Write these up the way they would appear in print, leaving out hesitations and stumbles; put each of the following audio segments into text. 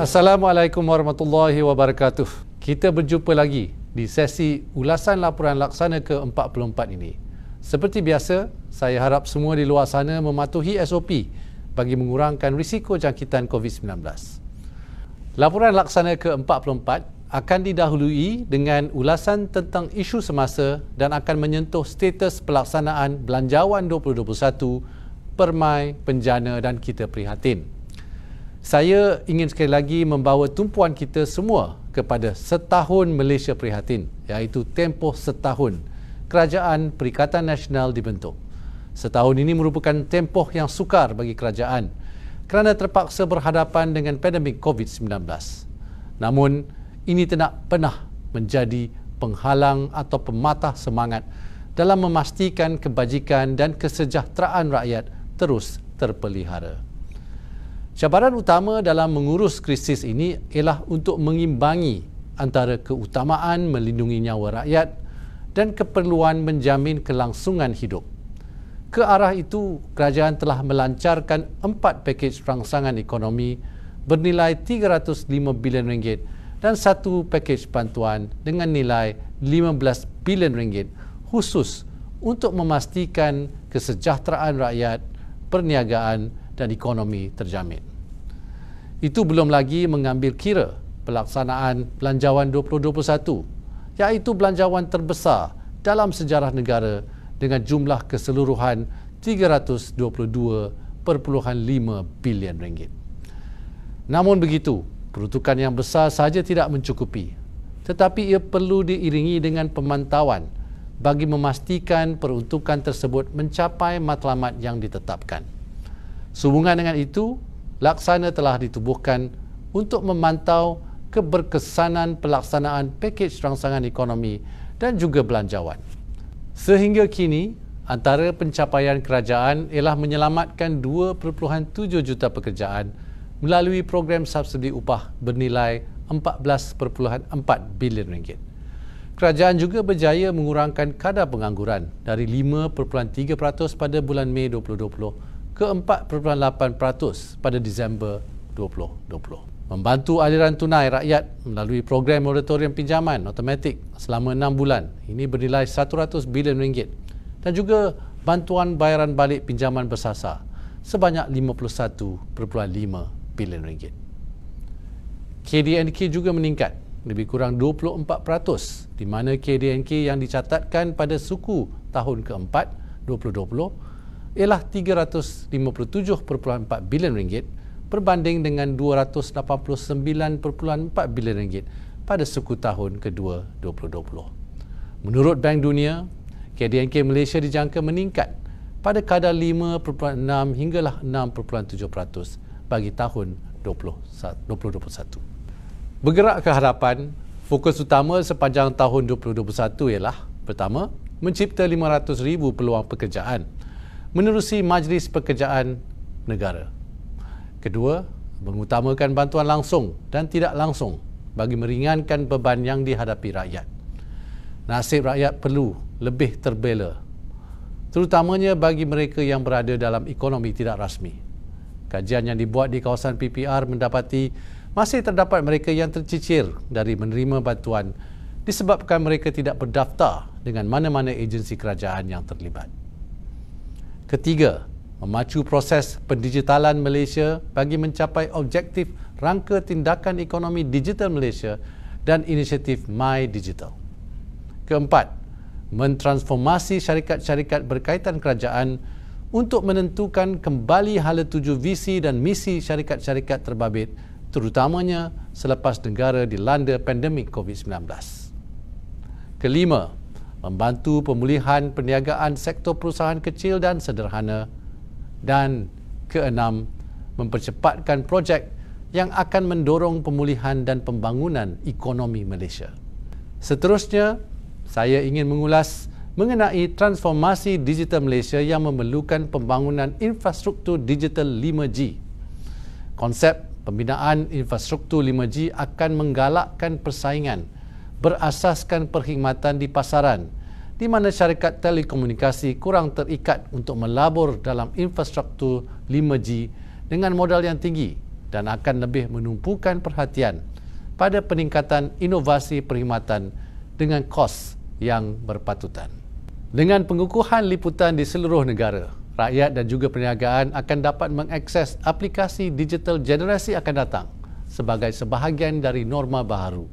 Assalamualaikum warahmatullahi wabarakatuh. Kita berjumpa lagi di sesi ulasan laporan laksana ke-44 ini. Seperti biasa, saya harap semua di luar sana mematuhi SOP bagi mengurangkan risiko jangkitan COVID-19. Laporan laksana ke-44 akan didahului dengan ulasan tentang isu semasa dan akan menyentuh status pelaksanaan Belanjawan 2021, Permai, Penjana dan Kita Prihatin. Saya ingin sekali lagi membawa tumpuan kita semua kepada Setahun Malaysia Prihatin, iaitu tempoh setahun Kerajaan Perikatan Nasional dibentuk. Setahun ini merupakan tempoh yang sukar bagi kerajaan kerana terpaksa berhadapan dengan pandemik COVID-19. Namun, ini tidak pernah menjadi penghalang atau pematah semangat dalam memastikan kebajikan dan kesejahteraan rakyat terus terpelihara. Cabaran utama dalam mengurus krisis ini ialah untuk mengimbangi antara keutamaan melindungi nyawa rakyat dan keperluan menjamin kelangsungan hidup. Ke arah itu, kerajaan telah melancarkan 4 pakej rangsangan ekonomi bernilai RM305 bilion dan 1 pakej bantuan dengan nilai RM15 bilion khusus untuk memastikan kesejahteraan rakyat, perniagaan dan ekonomi terjamin. Itu belum lagi mengambil kira pelaksanaan Belanjawan 2021, iaitu belanjawan terbesar dalam sejarah negara dengan jumlah keseluruhan RM322.5 bilion. Namun begitu, peruntukan yang besar sahaja tidak mencukupi, tetapi ia perlu diiringi dengan pemantauan bagi memastikan peruntukan tersebut mencapai matlamat yang ditetapkan. Sehubungan dengan itu, laksana telah ditubuhkan untuk memantau keberkesanan pelaksanaan pakej rangsangan ekonomi dan juga belanjawan. Sehingga kini, antara pencapaian kerajaan ialah menyelamatkan 2.7 juta pekerjaan melalui program subsidi upah bernilai RM14.4 bilion. Kerajaan juga berjaya mengurangkan kadar pengangguran dari 5.3% pada bulan Mei 2020 ke 4.8% pada Disember 2020. Membantu aliran tunai rakyat melalui program moratorium pinjaman automatik selama 6 bulan. Ini bernilai RM100 bilion dan juga bantuan bayaran balik pinjaman bersasar sebanyak RM51.5 bilion. KDNK juga meningkat lebih kurang 24%, di mana KDNK yang dicatatkan pada suku tahun keempat 2020 ialah RM357.4 bilion berbanding dengan RM289.4 bilion pada suku tahun kedua 2020. Menurut Bank Dunia, KDNK Malaysia dijangka meningkat pada kadar 5.6 hinggalah 6.7% bagi tahun 2021. Bergerak ke hadapan, fokus utama sepanjang tahun 2021 ialah: pertama, mencipta 500,000 peluang pekerjaan menerusi Majlis Pekerjaan Negara. Kedua, mengutamakan bantuan langsung dan tidak langsung bagi meringankan beban yang dihadapi rakyat. Nasib rakyat perlu lebih terbela, terutamanya bagi mereka yang berada dalam ekonomi tidak rasmi. Kajian yang dibuat di kawasan PPR mendapati masih terdapat mereka yang tercicir dari menerima bantuan disebabkan mereka tidak berdaftar dengan mana-mana agensi kerajaan yang terlibat. Ketiga, memacu proses pendigitalan Malaysia bagi mencapai objektif Rangka Tindakan Ekonomi Digital Malaysia dan inisiatif My Digital. Keempat, mentransformasi syarikat-syarikat berkaitan kerajaan untuk menentukan kembali hala tuju visi dan misi syarikat-syarikat terbabit, terutamanya selepas negara dilanda pandemik COVID-19. Kelima, membantu pemulihan perniagaan sektor perusahaan kecil dan sederhana. Dan keenam, mempercepatkan projek yang akan mendorong pemulihan dan pembangunan ekonomi Malaysia. Seterusnya, saya ingin mengulas mengenai transformasi digital Malaysia yang memerlukan pembangunan infrastruktur digital 5G. Konsep pembinaan infrastruktur 5G akan menggalakkan persaingan berasaskan perkhidmatan di pasaran, di mana syarikat telekomunikasi kurang terikat untuk melabur dalam infrastruktur 5G dengan modal yang tinggi dan akan lebih menumpukan perhatian pada peningkatan inovasi perkhidmatan dengan kos yang berpatutan. Dengan pengukuhan liputan di seluruh negara, rakyat dan juga perniagaan akan dapat mengakses aplikasi digital generasi akan datang sebagai sebahagian dari norma baharu.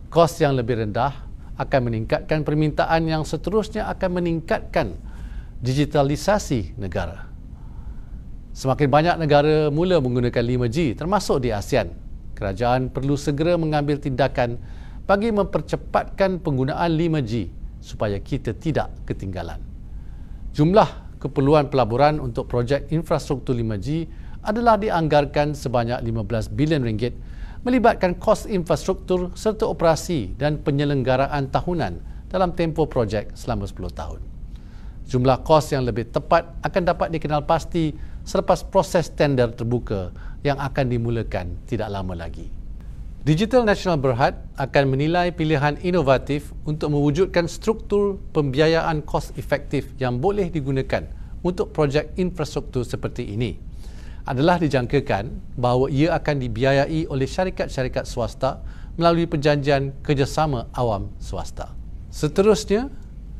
Kos yang lebih rendah akan meningkatkan permintaan yang seterusnya akan meningkatkan digitalisasi negara. Semakin banyak negara mula menggunakan 5G termasuk di ASEAN. Kerajaan perlu segera mengambil tindakan bagi mempercepatkan penggunaan 5G supaya kita tidak ketinggalan. Jumlah keperluan pelaburan untuk projek infrastruktur 5G adalah dianggarkan sebanyak 15 bilion ringgit melibatkan kos infrastruktur serta operasi dan penyelenggaraan tahunan dalam tempoh projek selama 10 tahun. Jumlah kos yang lebih tepat akan dapat dikenal pasti selepas proses tender terbuka yang akan dimulakan tidak lama lagi. Digital Nasional Berhad akan menilai pilihan inovatif untuk mewujudkan struktur pembiayaan kos efektif yang boleh digunakan untuk projek infrastruktur seperti ini. Adalah dijangkakan bahawa ia akan dibiayai oleh syarikat-syarikat swasta melalui perjanjian kerjasama awam swasta. Seterusnya,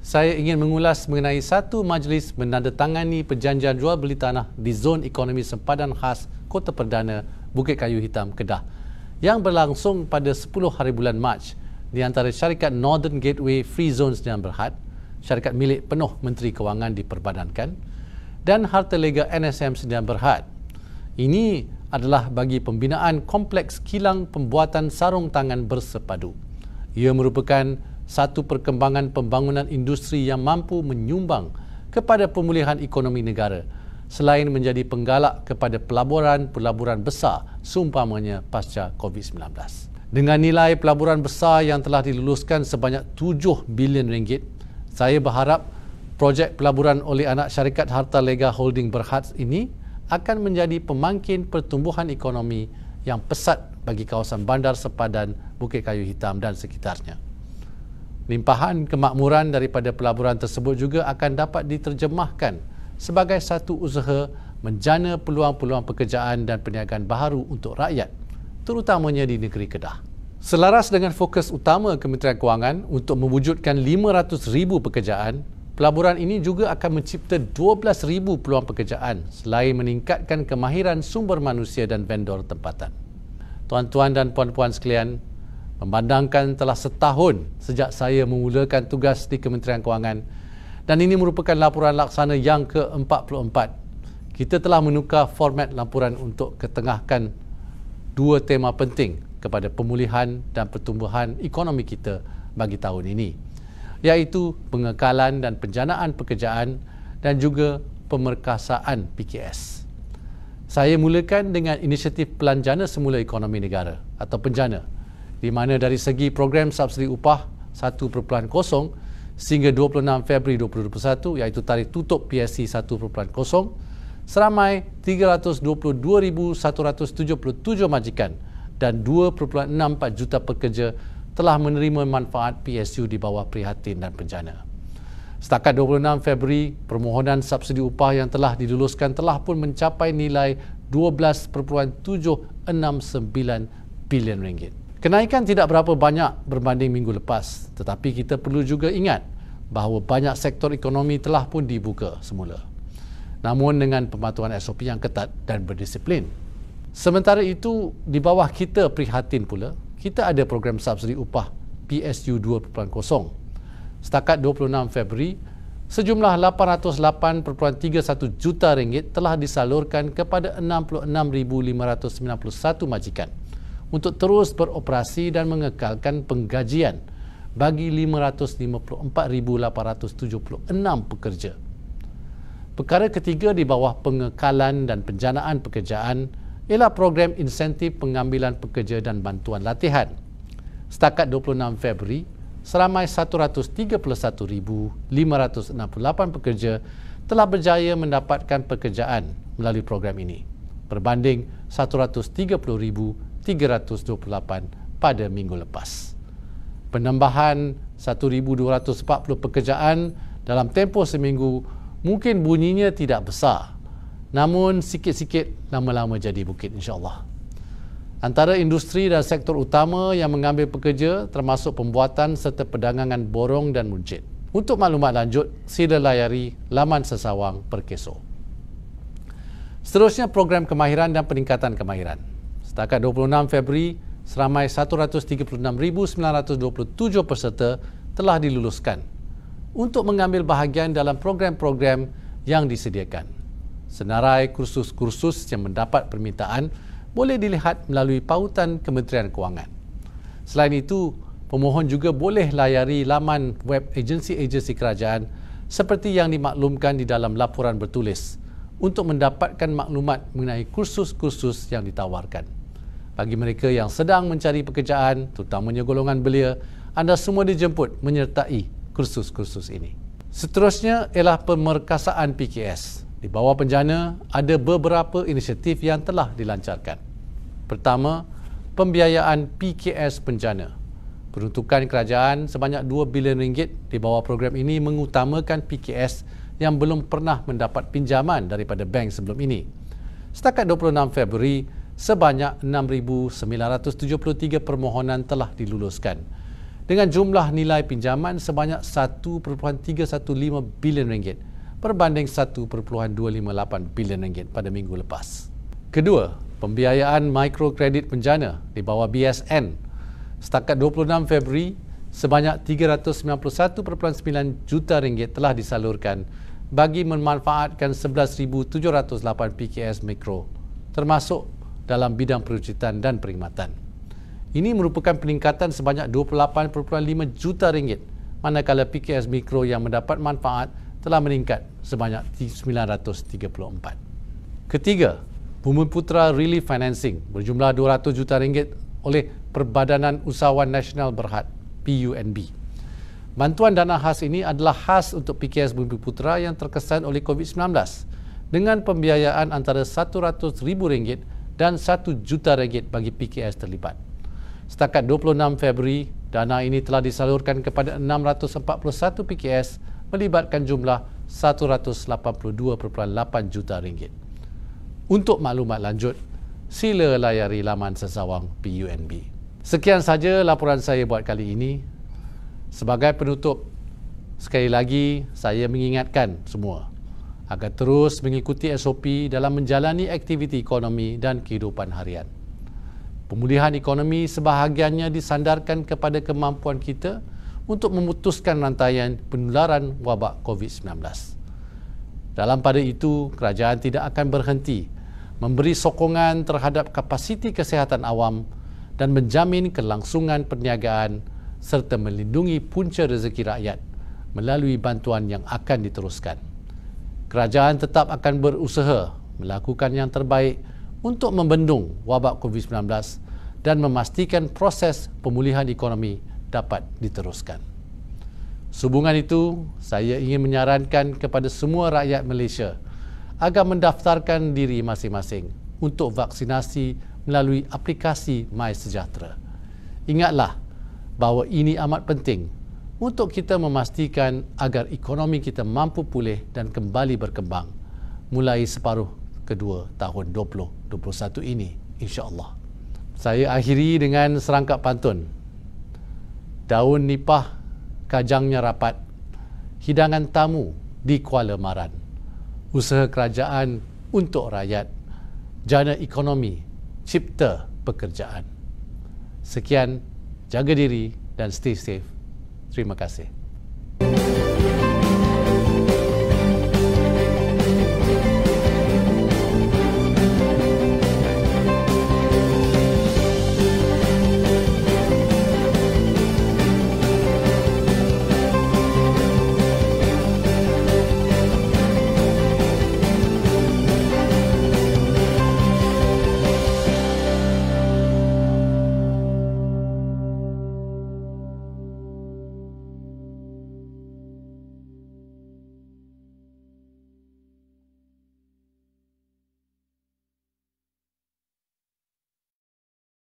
saya ingin mengulas mengenai satu majlis menandatangani perjanjian jual beli tanah di zon ekonomi sempadan khas Kota Perdana Bukit Kayu Hitam, Kedah yang berlangsung pada 10 hari bulan Mac di antara syarikat Northern Gateway Free Zone Sdn Bhd, syarikat milik penuh Menteri Kewangan diperbadankan, dan Harta Lega NSM Sdn Bhd. Ini adalah bagi pembinaan kompleks kilang pembuatan sarung tangan bersepadu. Ia merupakan satu perkembangan pembangunan industri yang mampu menyumbang kepada pemulihan ekonomi negara selain menjadi penggalak kepada pelaburan-pelaburan besar seumpamanya pasca COVID-19. Dengan nilai pelaburan besar yang telah diluluskan sebanyak 7 bilion ringgit, saya berharap projek pelaburan oleh anak syarikat Harta Lega Holding Berhad ini akan menjadi pemangkin pertumbuhan ekonomi yang pesat bagi kawasan bandar sepadan Bukit Kayu Hitam dan sekitarnya. Limpahan kemakmuran daripada pelaburan tersebut juga akan dapat diterjemahkan sebagai satu usaha menjana peluang-peluang pekerjaan dan perniagaan baharu untuk rakyat, terutamanya di negeri Kedah. Selaras dengan fokus utama Kementerian Kewangan untuk mewujudkan 500,000 pekerjaan, pelaburan ini juga akan mencipta 12,000 peluang pekerjaan selain meningkatkan kemahiran sumber manusia dan vendor tempatan. Tuan-tuan dan puan-puan sekalian, memandangkan telah setahun sejak saya memulakan tugas di Kementerian Kewangan dan ini merupakan laporan laksana yang ke-44. Kita telah menukar format laporan untuk ketengahkan dua tema penting kepada pemulihan dan pertumbuhan ekonomi kita bagi tahun ini, iaitu pengekalan dan penjanaan pekerjaan dan juga pemerkasaan PKS. Saya mulakan dengan inisiatif Pelanjana Semula Ekonomi Negara atau Penjana, di mana dari segi program subsidi upah 1.0 sehingga 26 Februari 2021, iaitu tarikh tutup PSC 1.0, seramai 322,177 majikan dan 2.64 juta pekerja telah menerima manfaat PSU di bawah Prihatin dan Penjana. Setakat 26 Februari, permohonan subsidi upah yang telah diluluskan telah pun mencapai nilai 12.769 bilion ringgit. Kenaikan tidak berapa banyak berbanding minggu lepas, tetapi kita perlu juga ingat bahawa banyak sektor ekonomi telah pun dibuka semula. Namun dengan pematuhan SOP yang ketat dan berdisiplin. Sementara itu, di bawah kita Prihatin pula, kita ada program subsidi upah PSU 2.0. Setakat 26 Februari, sejumlah 808.31 juta ringgit telah disalurkan kepada 66,591 majikan untuk terus beroperasi dan mengekalkan penggajian bagi 554,876 pekerja. Perkara ketiga di bawah pengekalan dan penjanaan pekerjaan ialah program insentif pengambilan pekerja dan bantuan latihan. Setakat 26 Februari, seramai 131,568 pekerja telah berjaya mendapatkan pekerjaan melalui program ini, berbanding 130,328 pada minggu lepas. Penambahan 1,240 pekerjaan dalam tempoh seminggu mungkin bunyinya tidak besar, namun sikit-sikit lama-lama jadi bukit, insya-Allah. Antara industri dan sektor utama yang mengambil pekerja termasuk pembuatan serta perdagangan borong dan muncit. Untuk maklumat lanjut, sila layari laman Sesawang Perkeso. Seterusnya, program kemahiran dan peningkatan kemahiran. Setakat 26 Februari, seramai 136,927 peserta telah diluluskan untuk mengambil bahagian dalam program-program yang disediakan. Senarai kursus-kursus yang mendapat permintaan boleh dilihat melalui pautan Kementerian Kewangan. Selain itu, pemohon juga boleh layari laman web agensi-agensi kerajaan seperti yang dimaklumkan di dalam laporan bertulis untuk mendapatkan maklumat mengenai kursus-kursus yang ditawarkan. Bagi mereka yang sedang mencari pekerjaan, terutamanya golongan belia, anda semua dijemput menyertai kursus-kursus ini. Seterusnya ialah pemerkasaan PKS. Di bawah penjana, ada beberapa inisiatif yang telah dilancarkan. Pertama, pembiayaan PKS penjana. Peruntukan kerajaan sebanyak RM2 bilion di bawah program ini mengutamakan PKS yang belum pernah mendapat pinjaman daripada bank sebelum ini. Setakat 26 Februari, sebanyak 6,973 permohonan telah diluluskan dengan jumlah nilai pinjaman sebanyak RM1.315 bilion berbanding RM1.258 bilion pada minggu lepas. Kedua, pembiayaan mikrokredit penjana di bawah BSN. Setakat 26 Februari, sebanyak RM391.9 juta telah disalurkan bagi memanfaatkan 11,708 PKS mikro, termasuk dalam bidang perujukan dan perkhidmatan. Ini merupakan peningkatan sebanyak RM28.5 juta, manakala PKS mikro yang mendapat manfaat telah meningkat sebanyak 934. Ketiga, Bumiputra Relief Financing berjumlah RM200 juta oleh Perbadanan Usahawan Nasional Berhad (PUNB). Bantuan dana khas ini adalah khas untuk PKS Bumiputra yang terkesan oleh COVID-19 dengan pembiayaan antara RM100,000 dan RM1 juta bagi PKS terlibat. Setakat 26 Februari, dana ini telah disalurkan kepada 641 PKS melibatkan jumlah RM182.8 juta. Untuk maklumat lanjut, sila layari laman Sesawang PUNB. Sekian saja laporan saya buat kali ini. Sebagai penutup, sekali lagi saya mengingatkan semua agar terus mengikuti SOP dalam menjalani aktiviti ekonomi dan kehidupan harian. Pemulihan ekonomi sebahagiannya disandarkan kepada kemampuan kita untuk memutuskan rantaian penularan wabak COVID-19. Dalam pada itu, kerajaan tidak akan berhenti memberi sokongan terhadap kapasiti kesihatan awam dan menjamin kelangsungan perniagaan serta melindungi punca rezeki rakyat melalui bantuan yang akan diteruskan. Kerajaan tetap akan berusaha melakukan yang terbaik untuk membendung wabak COVID-19 dan memastikan proses pemulihan ekonomi dapat diteruskan. Sehubungan itu, saya ingin menyarankan kepada semua rakyat Malaysia agar mendaftarkan diri masing-masing untuk vaksinasi melalui aplikasi MySejahtera. Ingatlah bahawa ini amat penting untuk kita memastikan agar ekonomi kita mampu pulih dan kembali berkembang mulai separuh kedua tahun 2021 ini, insya-Allah. Saya akhiri dengan serangkap pantun. Daun nipah, kajangnya rapat, hidangan tamu di Kuala Maran. Usaha kerajaan untuk rakyat, jana ekonomi, cipta pekerjaan. Sekian, jaga diri dan stay safe. Terima kasih.